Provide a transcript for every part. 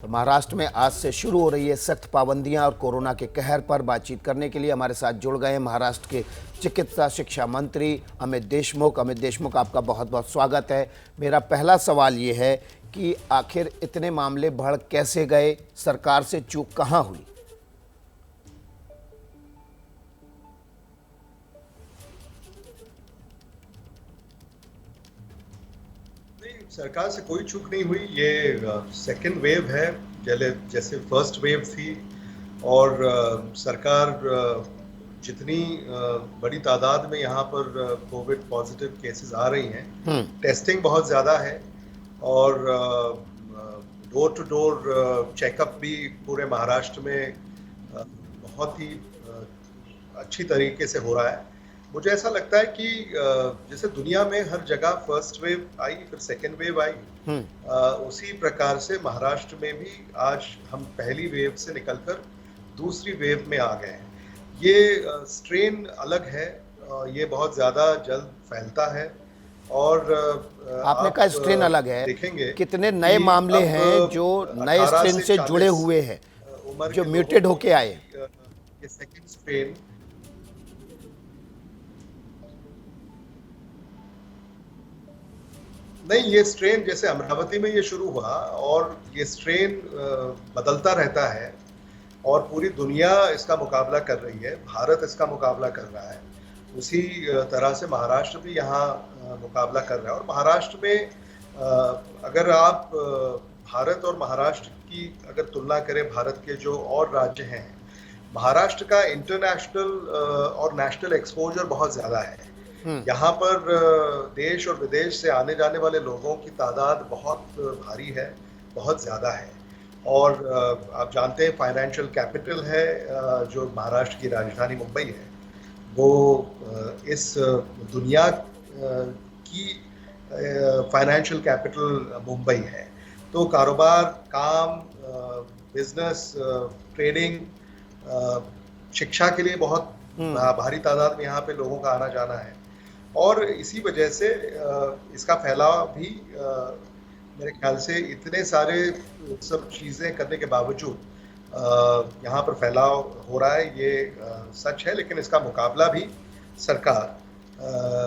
तो महाराष्ट्र में आज से शुरू हो रही है सख्त पाबंदियां और कोरोना के कहर पर बातचीत करने के लिए हमारे साथ जुड़ गए हैं महाराष्ट्र के चिकित्सा शिक्षा मंत्री अमित देशमुख। अमित देशमुख, आपका बहुत बहुत स्वागत है। मेरा पहला सवाल ये है कि आखिर इतने मामले बढ़ कैसे गए, सरकार से चूक कहाँ हुई? सरकार से कोई चूक नहीं हुई। ये सेकेंड वेव है, जैसे फर्स्ट वेव थी। और सरकार जितनी बड़ी तादाद में यहाँ पर कोविड पॉजिटिव केसेस आ रही हैं, टेस्टिंग बहुत ज़्यादा है और डोर टू डोर चेकअप भी पूरे महाराष्ट्र में बहुत ही अच्छी तरीके से हो रहा है। मुझे ऐसा लगता है कि जैसे दुनिया में हर जगह फर्स्ट वेव आई, फिर सेकेंड वेव आई, उसी प्रकार से महाराष्ट्र में भी आज हम पहली वेव से निकलकर दूसरी वेव में आ गए हैं। ये स्ट्रेन अलग है, ये बहुत ज़्यादा जल्द फैलता है और आपने कहा स्ट्रेन अलग है, देखेंगे कितने नए मामले हैं जो नए स्ट्रेन से जुड़े हुए हैं, जो म्यूटेड होके आए? ये सेकेंड स्ट्रेन नहीं, ये स्ट्रेन जैसे अमरावती में ये शुरू हुआ और ये स्ट्रेन बदलता रहता है और पूरी दुनिया इसका मुकाबला कर रही है, भारत इसका मुकाबला कर रहा है। उसी तरह से महाराष्ट्र भी यहाँ मुकाबला कर रहा है। और महाराष्ट्र में अगर आप भारत और महाराष्ट्र की अगर तुलना करें, भारत के जो और राज्य हैं, महाराष्ट्र का इंटरनेशनल और नेशनल एक्सपोजर बहुत ज़्यादा है। यहाँ पर देश और विदेश से आने जाने वाले लोगों की तादाद बहुत भारी है, बहुत ज़्यादा है। और आप जानते हैं फाइनेंशियल कैपिटल है जो महाराष्ट्र की राजधानी मुंबई है, वो इस दुनिया की फाइनेंशियल कैपिटल मुंबई है। तो कारोबार, काम, बिजनेस, ट्रेडिंग, शिक्षा के लिए बहुत भारी तादाद में यहाँ पे लोगों का आना जाना है। और इसी वजह से इसका फैलाव भी मेरे ख्याल से इतने सारे सब चीज़ें करने के बावजूद यहाँ पर फैलाव हो रहा है, ये सच है। लेकिन इसका मुकाबला भी सरकार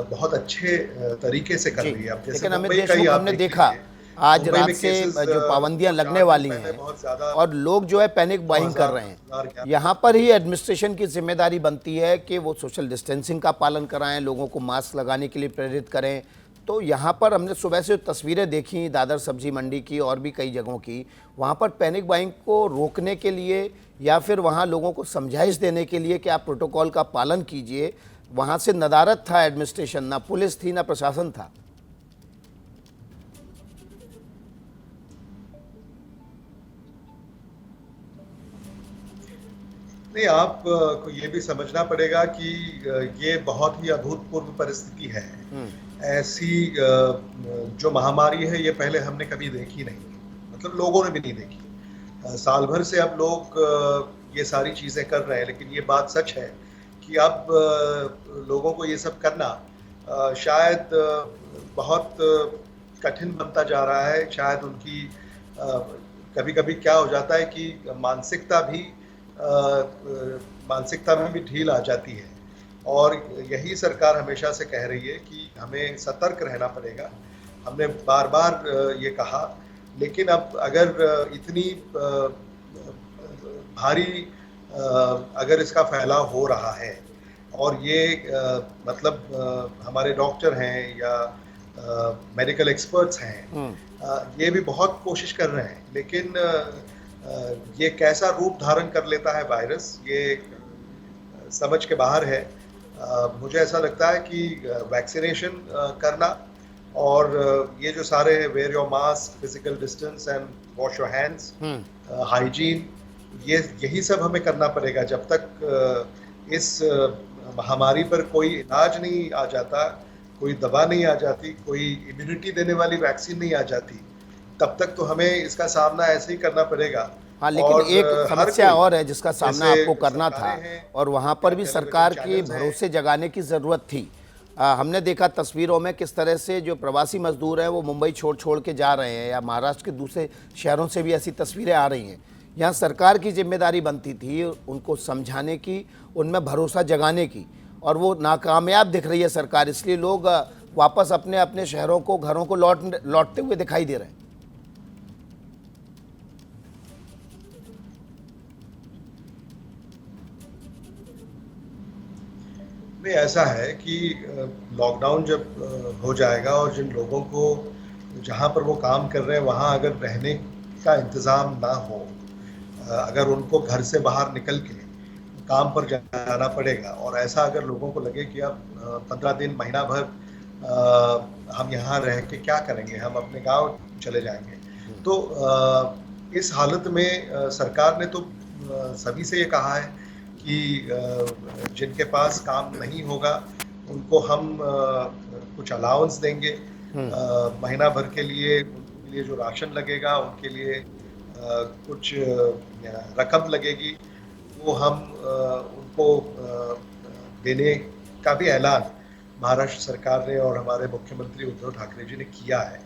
बहुत अच्छे तरीके से कर रही है। अब जैसे अमित देशमुख, हमने देखा आज रात से जो पाबंदियां लगने वाली हैं और लोग जो है पैनिक बाइंग कर रहे हैं, यहाँ पर ही एडमिनिस्ट्रेशन की जिम्मेदारी बनती है कि वो सोशल डिस्टेंसिंग का पालन कराएं, लोगों को मास्क लगाने के लिए प्रेरित करें। तो यहाँ पर हमने सुबह से तस्वीरें देखी दादर सब्जी मंडी की और भी कई जगहों की, वहाँ पर पैनिक बाइंग को रोकने के लिए या फिर वहाँ लोगों को समझाइश देने के लिए कि आप प्रोटोकॉल का पालन कीजिए, वहाँ से नदारद था एडमिनिस्ट्रेशन, ना पुलिस थी ना प्रशासन था। नहीं, आपको ये भी समझना पड़ेगा कि ये बहुत ही अभूतपूर्व परिस्थिति है। ऐसी जो महामारी है ये पहले हमने कभी देखी नहीं, मतलब लोगों ने भी नहीं देखी। साल भर से अब लोग ये सारी चीज़ें कर रहे हैं, लेकिन ये बात सच है कि अब लोगों को ये सब करना शायद बहुत कठिन बनता जा रहा है। शायद उनकी कभी कभी क्या हो जाता है कि मानसिकता में भी ढील आ जाती है। और यही सरकार हमेशा से कह रही है कि हमें सतर्क रहना पड़ेगा। हमने बार बार ये कहा, लेकिन अब अगर इतनी भारी अगर इसका फैलाव हो रहा है और ये मतलब हमारे डॉक्टर हैं या मेडिकल एक्सपर्ट्स हैं, ये भी बहुत कोशिश कर रहे हैं, लेकिन ये कैसा रूप धारण कर लेता है वायरस, ये समझ के बाहर है। मुझे ऐसा लगता है कि वैक्सीनेशन करना और ये जो सारे wear your mask, physical distance and wash your hands, hygiene, यही सब हमें करना पड़ेगा। जब तक इस महामारी पर कोई इलाज नहीं आ जाता, कोई दवा नहीं आ जाती, कोई इम्यूनिटी देने वाली वैक्सीन नहीं आ जाती, तब तक तो हमें इसका सामना ऐसे ही करना पड़ेगा। हाँ, लेकिन एक समस्या और है जिसका सामना आपको करना था और वहाँ पर भी सरकार के भरोसे जगाने की ज़रूरत थी। हमने देखा तस्वीरों में किस तरह से जो प्रवासी मजदूर हैं वो मुंबई छोड़ छोड़ के जा रहे हैं, या महाराष्ट्र के दूसरे शहरों से भी ऐसी तस्वीरें आ रही हैं। यहाँ सरकार की जिम्मेदारी बनती थी उनको समझाने की, उनमें भरोसा जगाने की, और वो नाकामयाब दिख रही है सरकार, इसलिए लोग वापस अपने अपने शहरों को, घरों को लौटते हुए दिखाई दे रहे हैं। नहीं, ऐसा है कि लॉकडाउन जब हो जाएगा और जिन लोगों को जहाँ पर वो काम कर रहे हैं वहाँ अगर रहने का इंतज़ाम ना हो, अगर उनको घर से बाहर निकल के काम पर जाना पड़ेगा, और ऐसा अगर लोगों को लगे कि अब 15 दिन, महीना भर हम यहाँ रह के क्या करेंगे, हम अपने गांव चले जाएंगे, तो इस हालत में सरकार ने तो सभी से ये कहा है कि जिनके पास काम नहीं होगा उनको हम कुछ अलाउंस देंगे महीना भर के लिए, उनके लिए जो राशन लगेगा, उनके लिए कुछ रकम लगेगी, वो हम उनको देने का भी ऐलान महाराष्ट्र सरकार ने और हमारे मुख्यमंत्री उद्धव ठाकरे जी ने किया है।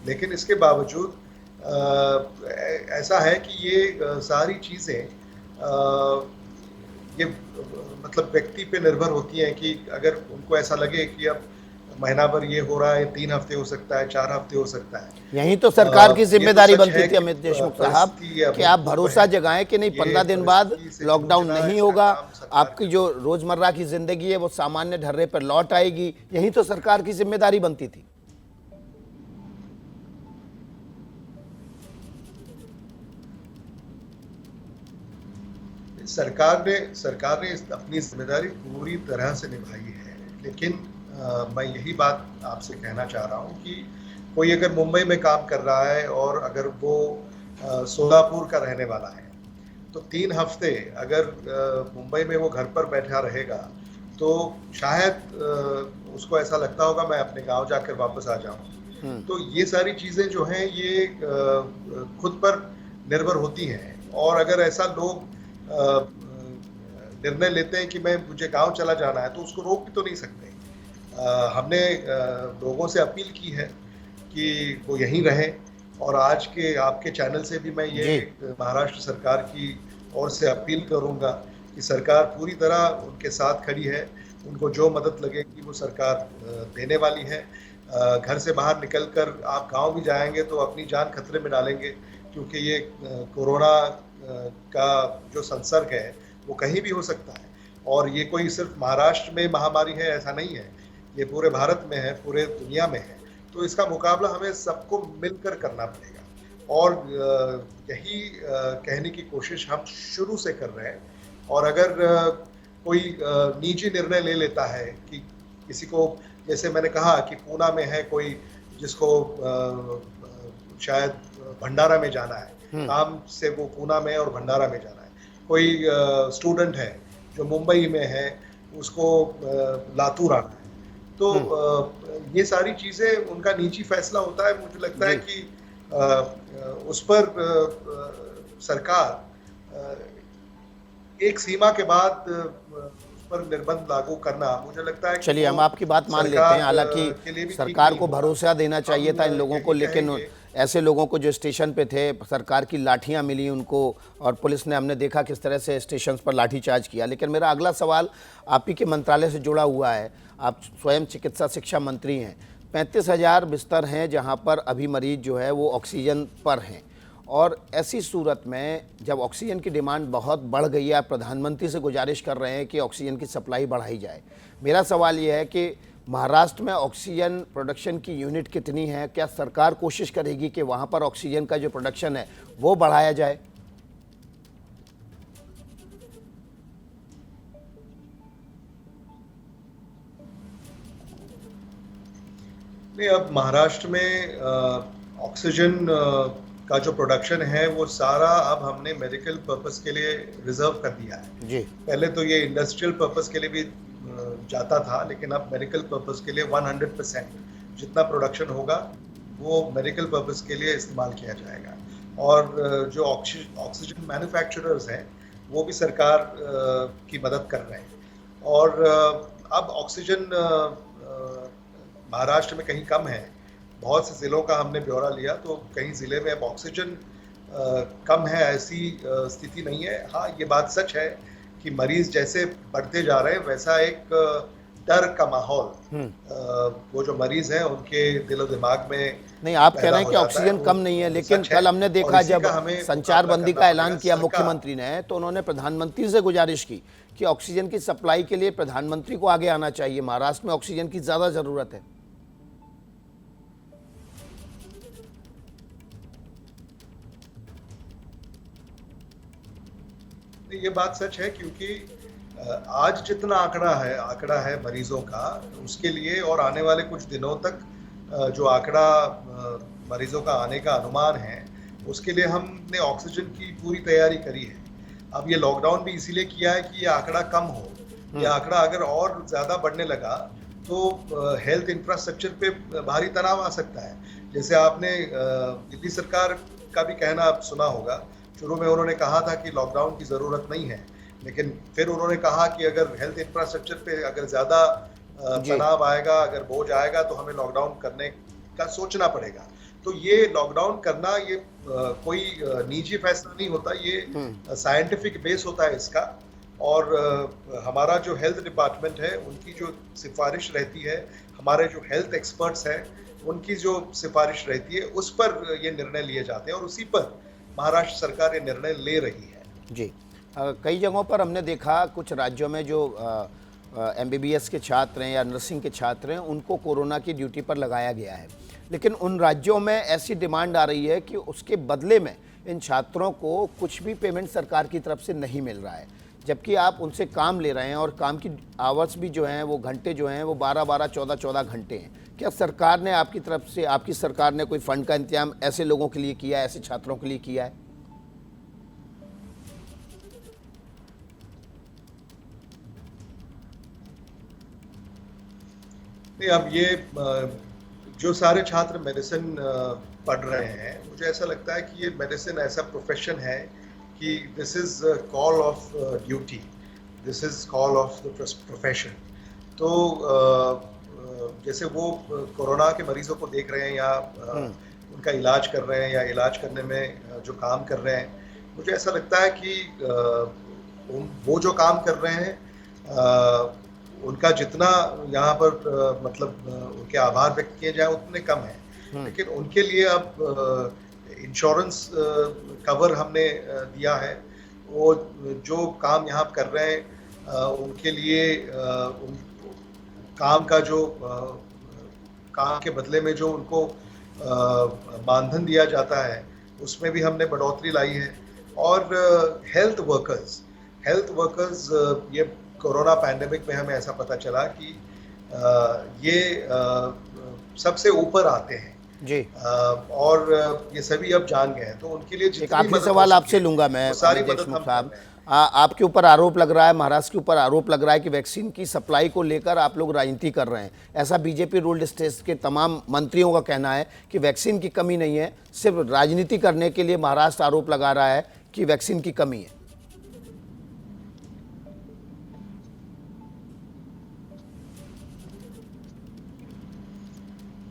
लेकिन इसके बावजूद ऐसा है कि ये सारी चीज़ें ये मतलब व्यक्ति पे निर्भर होती हैं कि अगर उनको ऐसा लगे कि अब महीना भर ये हो रहा है, 3 हफ्ते हो सकता है, 4 हफ्ते हो सकता है, यहीं तो सरकार की जिम्मेदारी बनती थी अमित देशमुख साहब परिस्थिति कि आप भरोसा जगाएं कि नहीं, 15 दिन बाद परिस्थिति से लॉकडाउन जूझना नहीं इसका होगा, काम सरकार आपकी जो रोजमर्रा की जिंदगी है वो सामान्य ढर्रे पर लौट आएगी। यही तो सरकार की जिम्मेदारी बनती थी। सरकार ने अपनी जिम्मेदारी पूरी तरह से निभाई है। लेकिन मैं यही बात आपसे कहना चाह रहा हूँ कि कोई अगर मुंबई में काम कर रहा है और अगर वो सोलापुर का रहने वाला है, तो 3 हफ्ते अगर मुंबई में वो घर पर बैठा रहेगा तो शायद उसको ऐसा लगता होगा मैं अपने गांव जाकर वापस आ जाऊं। तो ये सारी चीज़ें जो हैं ये खुद पर निर्भर होती हैं, और अगर ऐसा लोग निर्णय लेते हैं कि मुझे गांव चला जाना है, तो उसको रोक भी तो नहीं सकते। हमने लोगों से अपील की है कि वो यहीं रहें, और आज के आपके चैनल से भी मैं ये महाराष्ट्र सरकार की ओर से अपील करूंगा कि सरकार पूरी तरह उनके साथ खड़ी है, उनको जो मदद लगेगी वो सरकार देने वाली है। घर से बाहर निकलकर आप गांव भी जाएंगे तो अपनी जान खतरे में डालेंगे, क्योंकि ये कोरोना का जो संसर्ग है वो कहीं भी हो सकता है, और ये कोई सिर्फ महाराष्ट्र में महामारी है ऐसा नहीं है, ये पूरे भारत में है, पूरे दुनिया में है। तो इसका मुकाबला हमें सबको मिलकर करना पड़ेगा, और यही कहने की कोशिश हम शुरू से कर रहे हैं। और अगर कोई निजी निर्णय ले लेता है कि किसी को, जैसे मैंने कहा कि पूना में है कोई जिसको शायद भंडारा में जाना है, काम से वो पूना में और भंडारा में जाना है, कोई स्टूडेंट है जो मुंबई में है उसको लातूर आना है, तो ये सारी चीज़ें उनका निजी फैसला होता है। मुझे लगता है कि उस पर सरकार एक सीमा के बाद उस पर निर्बंध लागू करना, मुझे लगता है। चलिए, हम आपकी बात मान लेते हैं, हालांकि सरकार को भरोसा देना चाहिए था इन लोगों को, लेकिन ऐसे लोगों को जो स्टेशन पे थे, सरकार की लाठियां मिली उनको, और पुलिस ने, हमने देखा किस तरह से स्टेशन पर लाठीचार्ज किया। लेकिन मेरा अगला सवाल आप ही के मंत्रालय से जुड़ा हुआ है। आप स्वयं चिकित्सा शिक्षा मंत्री हैं। 35,000 बिस्तर हैं जहां पर अभी मरीज जो है वो ऑक्सीजन पर हैं, और ऐसी सूरत में जब ऑक्सीजन की डिमांड बहुत बढ़ गई है, आप प्रधानमंत्री से गुजारिश कर रहे हैं कि ऑक्सीजन की सप्लाई बढ़ाई जाए। मेरा सवाल ये है कि महाराष्ट्र में ऑक्सीजन प्रोडक्शन की यूनिट कितनी है? क्या सरकार कोशिश करेगी कि वहाँ पर ऑक्सीजन का जो प्रोडक्शन है वो बढ़ाया जाए? नहीं, अब महाराष्ट्र में ऑक्सीजन का जो प्रोडक्शन है वो सारा अब हमने मेडिकल पर्पस के लिए रिजर्व कर दिया है जी। पहले तो ये इंडस्ट्रियल पर्पस के लिए भी जाता था, लेकिन अब मेडिकल पर्पस के लिए 100% जितना प्रोडक्शन होगा वो मेडिकल पर्पस के लिए इस्तेमाल किया जाएगा। और जो ऑक्सीजन मैन्युफैक्चरर्स हैं वो भी सरकार की मदद कर रहे हैं, और अब ऑक्सीजन महाराष्ट्र में कहीं कम है। बहुत से ज़िलों का हमने ब्यौरा लिया तो कहीं ज़िले में अब ऑक्सीजन कम है, ऐसी स्थिति नहीं है। हाँ, ये बात सच है कि मरीज़ जैसे बढ़ते जा रहे हैं वैसा एक डर का माहौल वो जो मरीज़ हैं उनके दिलो दिमाग में नहीं, आप कह पैदा रहे हैं हो कि जाता है, ऑक्सीजन वो कम नहीं है, लेकिन सच कल हमने और देखा इसी जब का हमें संचार मुकाबला बंदी करना का ऐलान पड़ेगा। किया सरकार मुख्यमंत्री ने, तो उन्होंने प्रधानमंत्री से गुजारिश की कि ऑक्सीजन की सप्लाई के लिए प्रधानमंत्री को आगे आना चाहिए। महाराष्ट्र में ऑक्सीजन की ज्यादा जरूरत है। ये बात सच है क्योंकि आज जितना आंकड़ा है मरीजों का, उसके लिए और आने वाले कुछ दिनों तक जो आंकड़ा मरीजों का आने का अनुमान है, उसके लिए हमने ऑक्सीजन की पूरी तैयारी करी है। अब ये लॉकडाउन भी इसीलिए किया है कि ये आंकड़ा कम हो। ये आंकड़ा अगर और ज़्यादा बढ़ने लगा तो हेल्थ इंफ्रास्ट्रक्चर पे भारी तनाव आ सकता है। जैसे आपने दिल्ली सरकार का भी कहना आप सुना होगा। शुरू में उन्होंने कहा था कि लॉकडाउन की ज़रूरत नहीं है, लेकिन फिर उन्होंने कहा कि अगर हेल्थ इंफ्रास्ट्रक्चर पे अगर ज़्यादा तनाव आएगा, अगर बोझ आएगा तो हमें लॉकडाउन करने का सोचना पड़ेगा। तो ये लॉकडाउन करना ये कोई निजी फैसला नहीं होता, ये साइंटिफिक बेस होता है इसका। और हमारा जो हेल्थ डिपार्टमेंट है उनकी जो सिफारिश रहती है, हमारे जो हेल्थ एक्सपर्ट्स हैं उनकी जो सिफारिश रहती है, उस पर ये निर्णय लिए जाते हैं और उसी पर महाराष्ट्र सरकार ये निर्णय ले रही है। जी, कई जगहों पर हमने देखा कुछ राज्यों में जो एमबीबीएस के छात्र हैं या नर्सिंग के छात्र हैं उनको कोरोना की ड्यूटी पर लगाया गया है, लेकिन उन राज्यों में ऐसी डिमांड आ रही है कि उसके बदले में इन छात्रों को कुछ भी पेमेंट सरकार की तरफ से नहीं मिल रहा है, जबकि आप उनसे काम ले रहे हैं और काम की आवर्स भी जो हैं वो घंटे जो हैं वो 12-12, 14-14 घंटे हैं। क्या सरकार ने आपकी तरफ से, आपकी सरकार ने कोई फंड का इंतजाम ऐसे लोगों के लिए किया है, ऐसे छात्रों के लिए किया है? नहीं, अब ये जो सारे छात्र मेडिसिन पढ़ रहे हैं, मुझे ऐसा लगता है कि ये मेडिसिन ऐसा प्रोफेशन है कि this is call of duty, this is call of the profession. तो जैसे वो कोरोना के मरीजों को देख रहे हैं या उनका इलाज कर रहे हैं या इलाज करने में जो काम कर रहे हैं, मुझे ऐसा लगता है कि वो जो काम कर रहे हैं उनका जितना यहाँ पर मतलब उनके आभार व्यक्त किए जाए उतने कम है। लेकिन उनके लिए अब इंश्योरेंस कवर हमने दिया है। वो जो काम यहाँ कर रहे हैं उनके लिए काम का जो काम के बदले में जो उनको मानधन दिया जाता है उसमें भी हमने बढ़ोतरी लाई है। और हेल्थ वर्कर्स ये कोरोना पैंडेमिक में हमें ऐसा पता चला कि ये सबसे ऊपर आते हैं जी, और ये सभी अब जान गए हैं, तो उनके लिए एक आखिरी सवाल आपसे लूंगा मैं सारी देशमुख साहब। आपके ऊपर आरोप लग रहा है, महाराष्ट्र के ऊपर आरोप लग रहा है कि वैक्सीन की सप्लाई को लेकर आप लोग राजनीति कर रहे हैं। ऐसा बीजेपी रूल्ड स्टेट्स के तमाम मंत्रियों का कहना है कि वैक्सीन की कमी नहीं है, सिर्फ राजनीति करने के लिए महाराष्ट्र आरोप लगा रहा है कि वैक्सीन की कमी है।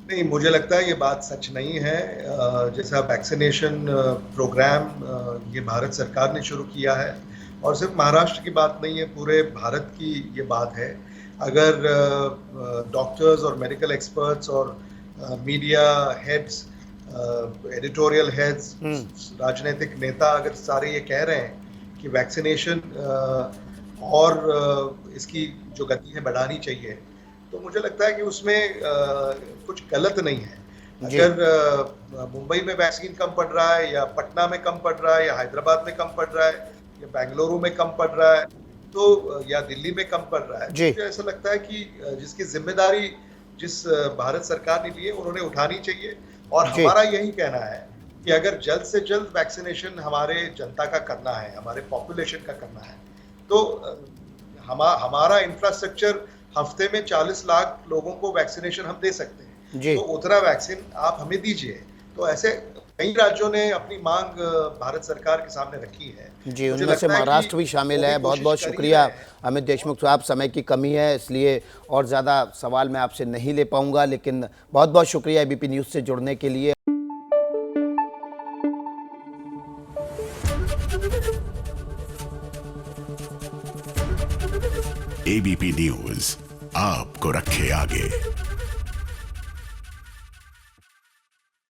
नहीं, मुझे लगता है ये बात सच नहीं है। जैसा वैक्सीनेशन प्रोग्राम ये भारत सरकार ने शुरू किया है और सिर्फ महाराष्ट्र की बात नहीं है, पूरे भारत की ये बात है। अगर डॉक्टर्स और मेडिकल एक्सपर्ट्स और मीडिया हेड्स, एडिटोरियल हेड्स, राजनीतिक नेता अगर सारे ये कह रहे हैं कि वैक्सीनेशन और इसकी जो गति है बढ़ानी चाहिए, तो मुझे लगता है कि उसमें कुछ गलत नहीं है। अगर मुंबई में वैक्सीन कम पड़ रहा है या पटना में कम पड़ रहा है या हैदराबाद में कम पड़ रहा है या बेंगलुरु में कम पड़ रहा है तो या दिल्ली में कम पड़ रहा है, मुझे ऐसा लगता है कि जिसकी जिम्मेदारी जिस भारत सरकार ने ली है उन्होंने उठानी चाहिए। और हमारा यही कहना है कि अगर जल्द से जल्द वैक्सीनेशन हमारे जनता का करना है, हमारे पॉपुलेशन का करना है, तो हमारा इंफ्रास्ट्रक्चर हफ्ते में 40 लाख लोगों को वैक्सीनेशन हम दे सकते हैं, तो उतना वैक्सीन आप हमें दीजिए। तो ऐसे कई राज्यों ने अपनी मांग भारत सरकार के सामने रखी है। जी, मुझे उनमें से लगता है कि महाराष्ट्र भी वो शामिल है। बहुत कोशिश बहुत कर ही शुक्रिया रहे हैं। अमित देशमुख साहब, समय की कमी है इसलिए और ज़्यादा सवाल मैं आपसे नहीं ले पाऊंगा, लेकिन बहुत बहुत शुक्रिया एबीपी न्यूज़ से जुड़ने के लिए। एबीपी न्यूज आपको रखे आगे।